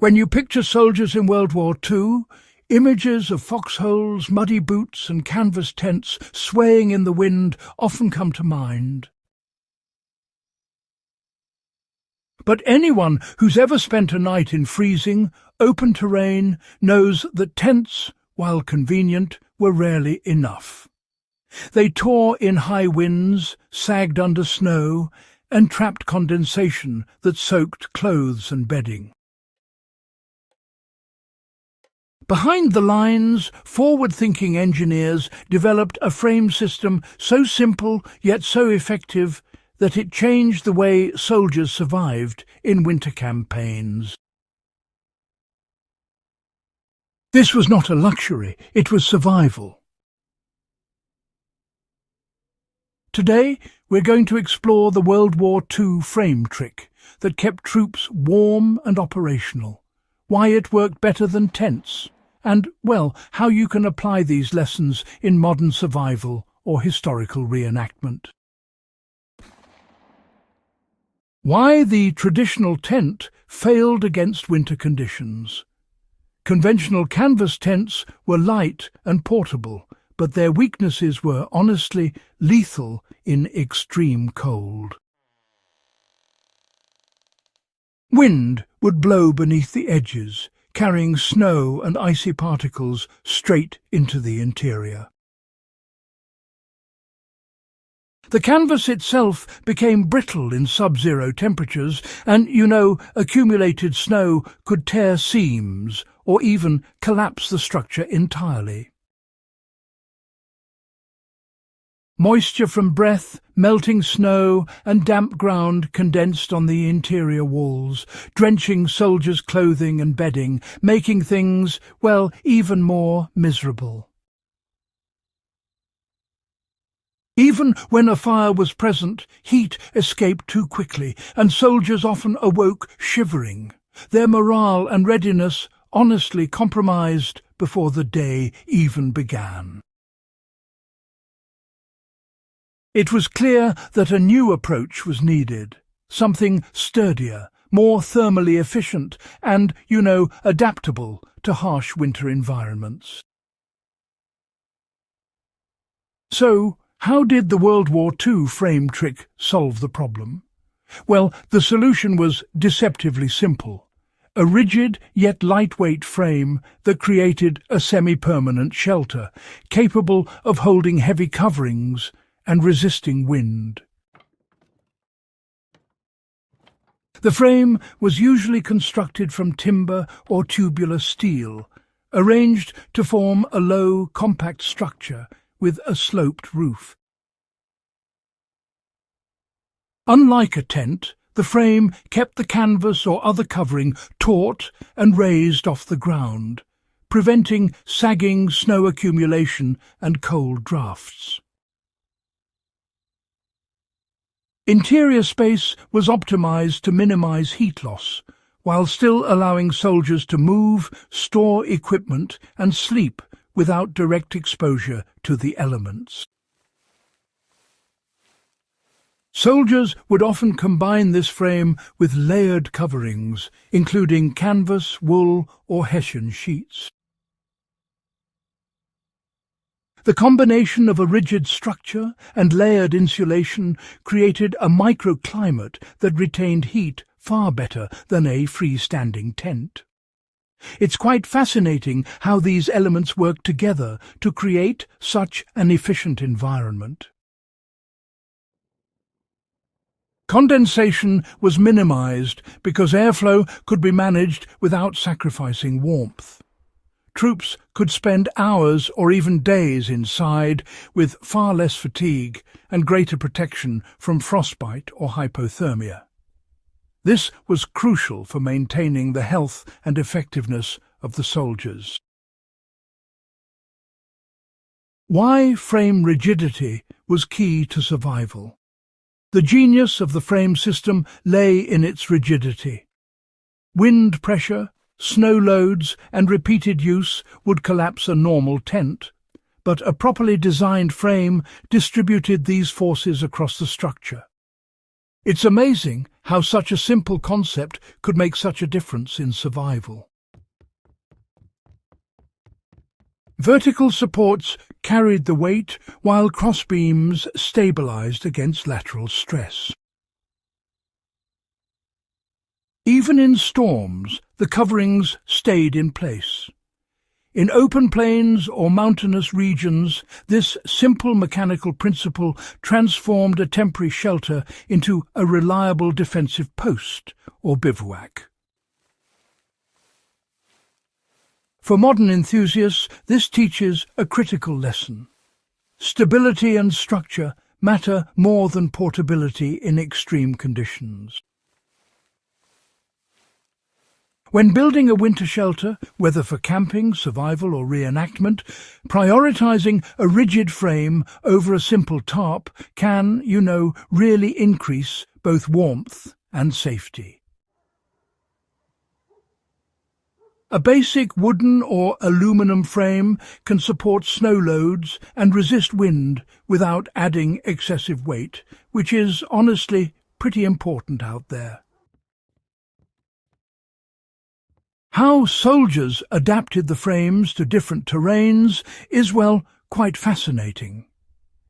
When you picture soldiers in World War II, images of foxholes, muddy boots and canvas tents swaying in the wind often come to mind. But anyone who's ever spent a night in freezing, open terrain knows that tents, while convenient, were rarely enough. They tore in high winds, sagged under snow, and trapped condensation that soaked clothes and bedding. Behind the lines, forward-thinking engineers developed a frame system so simple yet so effective that it changed the way soldiers survived in winter campaigns. This was not a luxury, it was survival. Today, we're going to explore the World War II frame trick that kept troops warm and operational, why it worked better than tents, and, well, how you can apply these lessons in modern survival or historical reenactment. Why the traditional tent failed against winter conditions. Conventional canvas tents were light and portable, but their weaknesses were, honestly, lethal in extreme cold. Wind would blow beneath the edges, carrying snow and icy particles straight into the interior. The canvas itself became brittle in sub-zero temperatures, and, accumulated snow could tear seams or even collapse the structure entirely. Moisture from breath, melting snow, and damp ground condensed on the interior walls, drenching soldiers' clothing and bedding, making things, well, even more miserable. Even when a fire was present, heat escaped too quickly, and soldiers often awoke shivering, their morale and readiness honestly compromised before the day even began. It was clear that a new approach was needed, something sturdier, more thermally efficient, and, adaptable to harsh winter environments. So, how did the World War II frame trick solve the problem? Well, the solution was deceptively simple. A rigid yet lightweight frame that created a semi-permanent shelter, capable of holding heavy coverings and resisting wind. The frame was usually constructed from timber or tubular steel, arranged to form a low, compact structure with a sloped roof. Unlike a tent, the frame kept the canvas or other covering taut and raised off the ground, preventing sagging snow accumulation and cold drafts. Interior space was optimized to minimize heat loss, while still allowing soldiers to move, store equipment, and sleep without direct exposure to the elements. Soldiers would often combine this frame with layered coverings, including canvas, wool, or hessian sheets. The combination of a rigid structure and layered insulation created a microclimate that retained heat far better than a freestanding tent. It's quite fascinating how these elements work together to create such an efficient environment. Condensation was minimized because airflow could be managed without sacrificing warmth. Troops could spend hours or even days inside with far less fatigue and greater protection from frostbite or hypothermia. This was crucial for maintaining the health and effectiveness of the soldiers. Why frame rigidity was key to survival. The genius of the frame system lay in its rigidity. Wind pressure, snow loads and repeated use would collapse a normal tent, but a properly designed frame distributed these forces across the structure. It's amazing how such a simple concept could make such a difference in survival. Vertical supports carried the weight, while crossbeams stabilized against lateral stress. Even in storms, the coverings stayed in place. In open plains or mountainous regions, this simple mechanical principle transformed a temporary shelter into a reliable defensive post or bivouac. For modern enthusiasts, this teaches a critical lesson. Stability and structure matter more than portability in extreme conditions. When building a winter shelter, whether for camping, survival or reenactment, prioritizing a rigid frame over a simple tarp can, really increase both warmth and safety. A basic wooden or aluminum frame can support snow loads and resist wind without adding excessive weight, which is honestly pretty important out there. How soldiers adapted the frames to different terrains is, quite fascinating.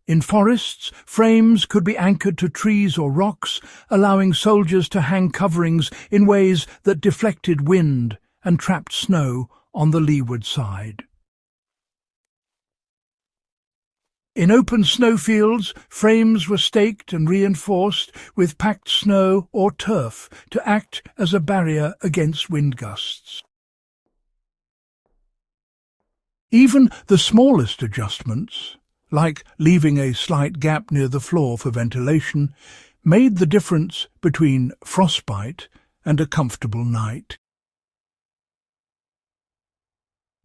In forests, frames could be anchored to trees or rocks, allowing soldiers to hang coverings in ways that deflected wind and trapped snow on the leeward side. In open snowfields, frames were staked and reinforced with packed snow or turf to act as a barrier against wind gusts. Even the smallest adjustments, like leaving a slight gap near the floor for ventilation, made the difference between frostbite and a comfortable night.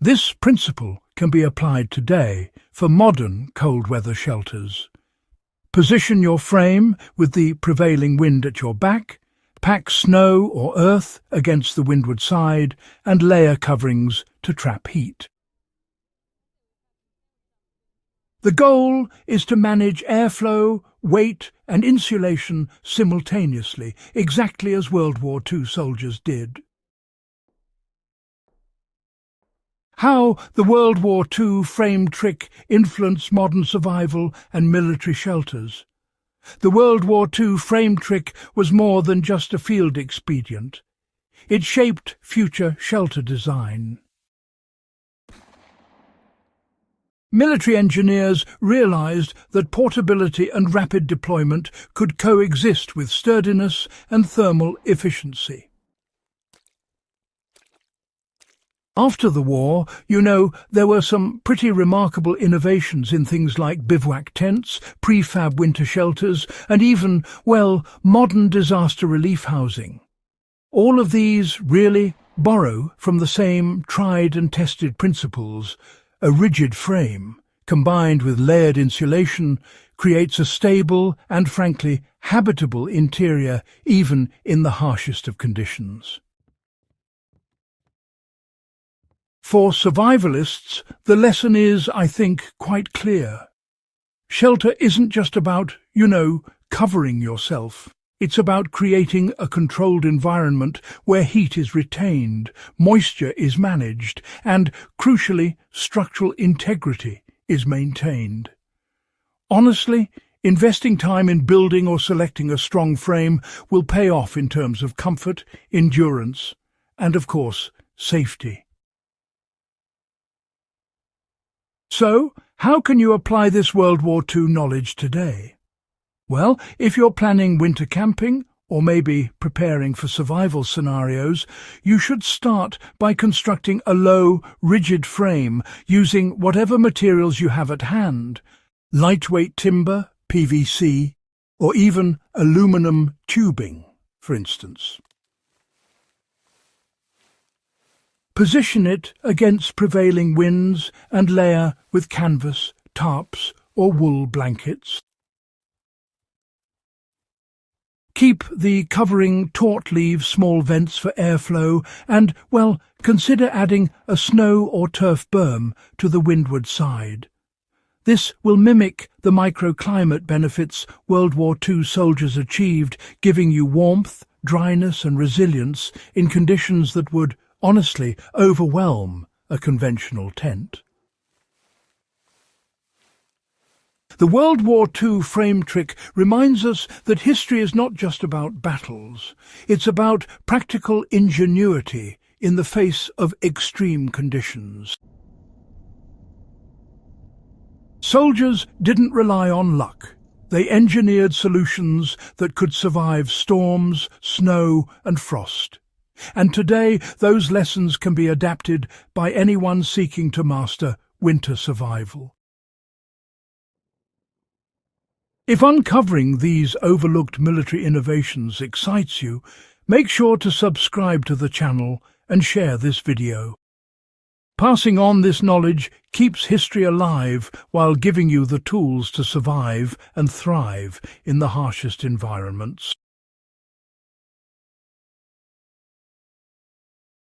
This principle can be applied today for modern cold-weather shelters. Position your frame with the prevailing wind at your back, pack snow or earth against the windward side, and layer coverings to trap heat. The goal is to manage airflow, weight, and insulation simultaneously, exactly as World War II soldiers did. How the World War II frame trick influenced modern survival and military shelters. The World War II frame trick was more than just a field expedient. It shaped future shelter design. Military engineers realized that portability and rapid deployment could coexist with sturdiness and thermal efficiency. After the war, there were some pretty remarkable innovations in things like bivouac tents, prefab winter shelters, and even, modern disaster relief housing. All of these really borrow from the same tried and tested principles. A rigid frame, combined with layered insulation, creates a stable and, frankly, habitable interior even in the harshest of conditions. For survivalists, the lesson is, I think, quite clear. Shelter isn't just about, covering yourself. It's about creating a controlled environment where heat is retained, moisture is managed, and, crucially, structural integrity is maintained. Honestly, investing time in building or selecting a strong frame will pay off in terms of comfort, endurance, and, of course, safety. So, how can you apply this World War II knowledge today? Well, if you're planning winter camping, or maybe preparing for survival scenarios, you should start by constructing a low, rigid frame using whatever materials you have at hand: lightweight timber, PVC, or even aluminum tubing, for instance. Position it against prevailing winds and layer with canvas, tarps, or wool blankets. Keep the covering taut, leave small vents for airflow, and, consider adding a snow or turf berm to the windward side. This will mimic the microclimate benefits World War II soldiers achieved, giving you warmth, dryness and resilience in conditions that would, honestly, overwhelm a conventional tent. The World War II frame trick reminds us that history is not just about battles. It's about practical ingenuity in the face of extreme conditions. Soldiers didn't rely on luck. They engineered solutions that could survive storms, snow and frost. And today, those lessons can be adapted by anyone seeking to master winter survival. If uncovering these overlooked military innovations excites you, make sure to subscribe to the channel and share this video. Passing on this knowledge keeps history alive while giving you the tools to survive and thrive in the harshest environments.